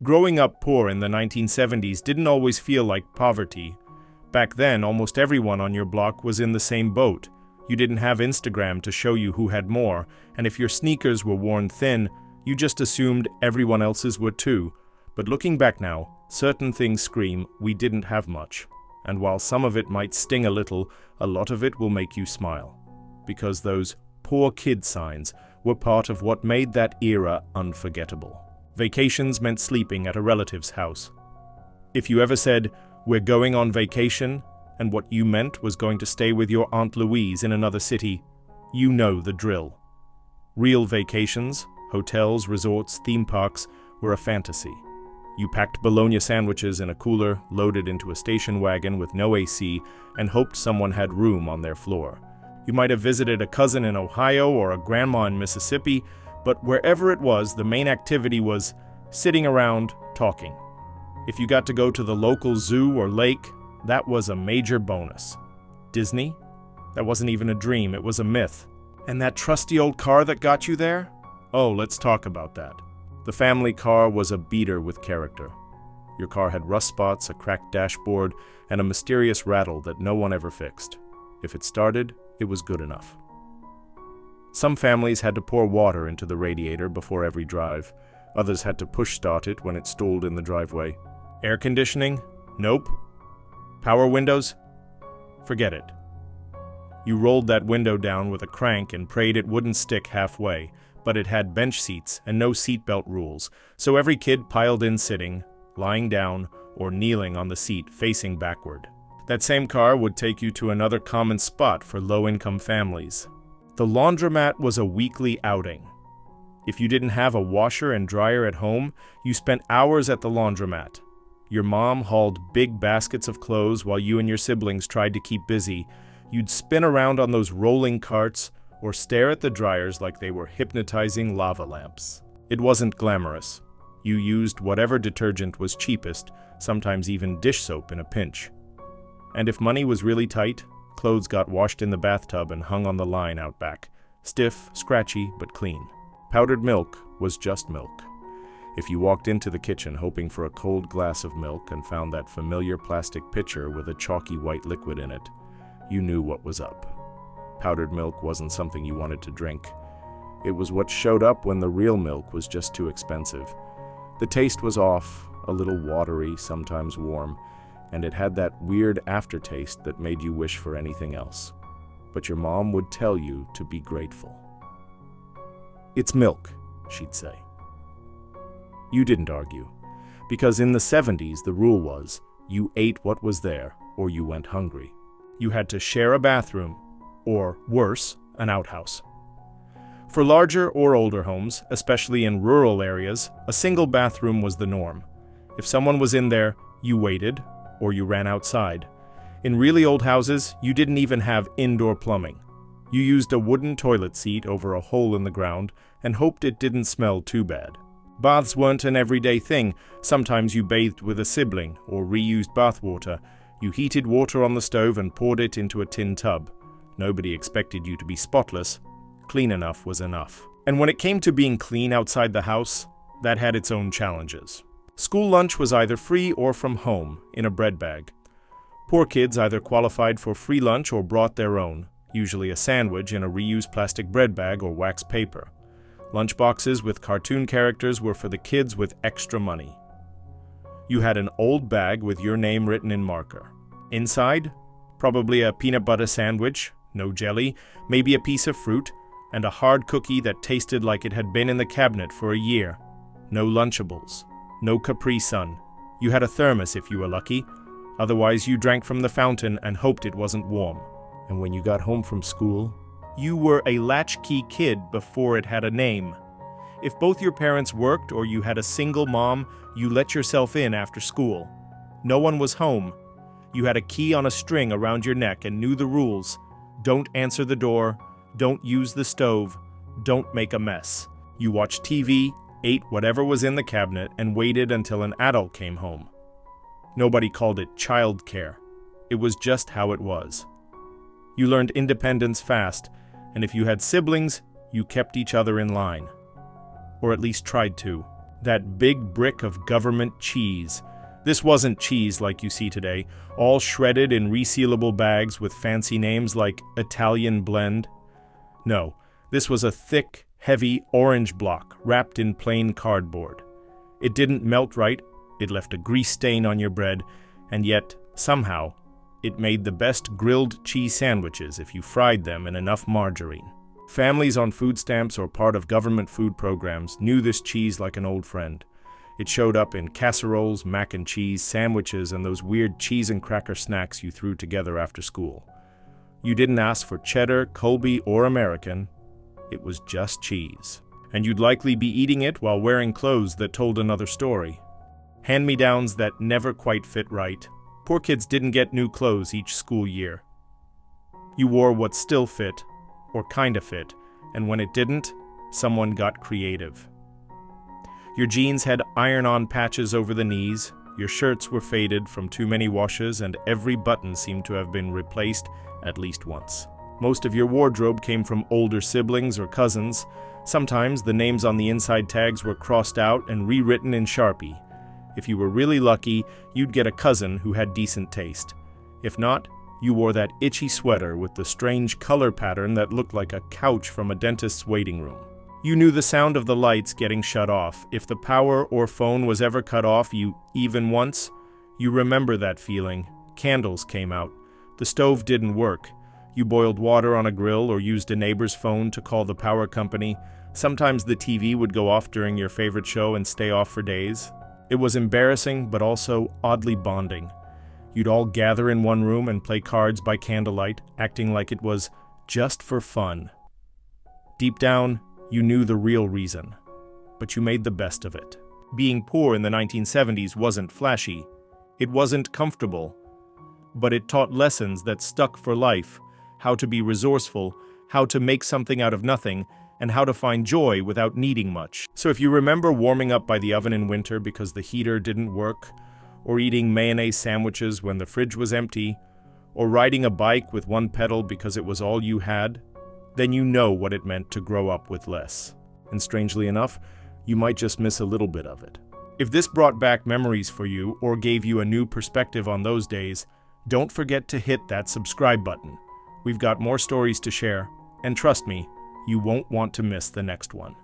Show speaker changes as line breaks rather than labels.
Growing up poor in the 1970s didn't always feel like poverty. Back then, almost everyone on your block was in the same boat. You didn't have Instagram to show you who had more, and if your sneakers were worn thin, you just assumed everyone else's were too. But looking back now, certain things scream we didn't have much. And while some of it might sting a little, a lot of it will make you smile. Because those poor kid signs were part of what made that era unforgettable. Vacations meant sleeping at a relative's house. If you ever said, "We're going on vacation," and what you meant was going to stay with your Aunt Louise in another city, you know the drill. Real vacations, hotels, resorts, theme parks, were a fantasy. You packed bologna sandwiches in a cooler, loaded into a station wagon with no AC, and hoped someone had room on their floor. You might have visited a cousin in Ohio or a grandma in Mississippi, but wherever it was, the main activity was sitting around, talking. If you got to go to the local zoo or lake, that was a major bonus. Disney? That wasn't even a dream, it was a myth. And that trusty old car that got you there? Oh, let's talk about that. The family car was a beater with character. Your car had rust spots, a cracked dashboard, and a mysterious rattle that no one ever fixed. If it started, it was good enough. Some families had to pour water into the radiator before every drive. Others had to push start it when it stalled in the driveway. Air conditioning? Nope. Power windows? Forget it. You rolled that window down with a crank and prayed it wouldn't stick halfway, but it had bench seats and no seatbelt rules, so every kid piled in sitting, lying down, or kneeling on the seat facing backward. That same car would take you to another common spot for low-income families. The laundromat was a weekly outing. If you didn't have a washer and dryer at home, you spent hours at the laundromat. Your mom hauled big baskets of clothes while you and your siblings tried to keep busy. You'd spin around on those rolling carts or stare at the dryers like they were hypnotizing lava lamps. It wasn't glamorous. You used whatever detergent was cheapest, sometimes even dish soap in a pinch. And if money was really tight, clothes got washed in the bathtub and hung on the line out back. Stiff, scratchy, but clean. Powdered milk was just milk. If you walked into the kitchen hoping for a cold glass of milk and found that familiar plastic pitcher with a chalky white liquid in it, you knew what was up. Powdered milk wasn't something you wanted to drink. It was what showed up when the real milk was just too expensive. The taste was off, a little watery, sometimes warm, and it had that weird aftertaste that made you wish for anything else. But your mom would tell you to be grateful. "It's milk," she'd say. You didn't argue, because in the 70s the rule was you ate what was there or you went hungry. You had to share a bathroom, or worse, an outhouse. For larger or older homes, especially in rural areas, a single bathroom was the norm. If someone was in there, you waited, or you ran outside. In really old houses, you didn't even have indoor plumbing. You used a wooden toilet seat over a hole in the ground and hoped it didn't smell too bad. Baths weren't an everyday thing. Sometimes you bathed with a sibling or reused bathwater. You heated water on the stove and poured it into a tin tub. Nobody expected you to be spotless. Clean enough was enough. And when it came to being clean outside the house, that had its own challenges. School lunch was either free or from home, in a bread bag. Poor kids either qualified for free lunch or brought their own, usually a sandwich in a reused plastic bread bag or wax paper. Lunchboxes with cartoon characters were for the kids with extra money. You had an old bag with your name written in marker. Inside, probably a peanut butter sandwich, no jelly, maybe a piece of fruit, and a hard cookie that tasted like it had been in the cabinet for a year. No Lunchables, no Capri Sun. You had a thermos if you were lucky. Otherwise, you drank from the fountain and hoped it wasn't warm. And when you got home from school, you were a latchkey kid before it had a name. If both your parents worked or you had a single mom, you let yourself in after school. No one was home. You had a key on a string around your neck and knew the rules. Don't answer the door. Don't use the stove. Don't make a mess. You watched TV, ate whatever was in the cabinet, and waited until an adult came home. Nobody called it childcare. It was just how it was. You learned independence fast, and if you had siblings, you kept each other in line. Or at least tried to. That big brick of government cheese. This wasn't cheese like you see today, all shredded in resealable bags with fancy names like Italian blend. No, this was a thick, heavy orange block wrapped in plain cardboard. It didn't melt right, it left a grease stain on your bread, and yet, somehow, it made the best grilled cheese sandwiches if you fried them in enough margarine. Families on food stamps or part of government food programs knew this cheese like an old friend. It showed up in casseroles, mac and cheese, sandwiches, and those weird cheese and cracker snacks you threw together after school. You didn't ask for cheddar, Colby, or American. It was just cheese. And you'd likely be eating it while wearing clothes that told another story. Hand-me-downs that never quite fit right. Poor kids didn't get new clothes each school year. You wore what still fit, or kinda fit, and when it didn't, someone got creative. Your jeans had iron-on patches over the knees, your shirts were faded from too many washes, and every button seemed to have been replaced at least once. Most of your wardrobe came from older siblings or cousins. Sometimes the names on the inside tags were crossed out and rewritten in Sharpie. If you were really lucky, you'd get a cousin who had decent taste. If not, you wore that itchy sweater with the strange color pattern that looked like a couch from a dentist's waiting room. You knew the sound of the lights getting shut off. If the power or phone was ever cut off even once, you remember that feeling. Candles came out. The stove didn't work. You boiled water on a grill or used a neighbor's phone to call the power company. Sometimes the TV would go off during your favorite show and stay off for days. It was embarrassing, but also oddly bonding. You'd all gather in one room and play cards by candlelight, acting like it was just for fun. Deep down, you knew the real reason, but you made the best of it. Being poor in the 1970s wasn't flashy. It wasn't comfortable. But it taught lessons that stuck for life: how to be resourceful, how to make something out of nothing, and how to find joy without needing much. So if you remember warming up by the oven in winter because the heater didn't work, or eating mayonnaise sandwiches when the fridge was empty, or riding a bike with one pedal because it was all you had, then you know what it meant to grow up with less. And strangely enough, you might just miss a little bit of it. If this brought back memories for you or gave you a new perspective on those days, don't forget to hit that subscribe button. We've got more stories to share, and trust me, you won't want to miss the next one.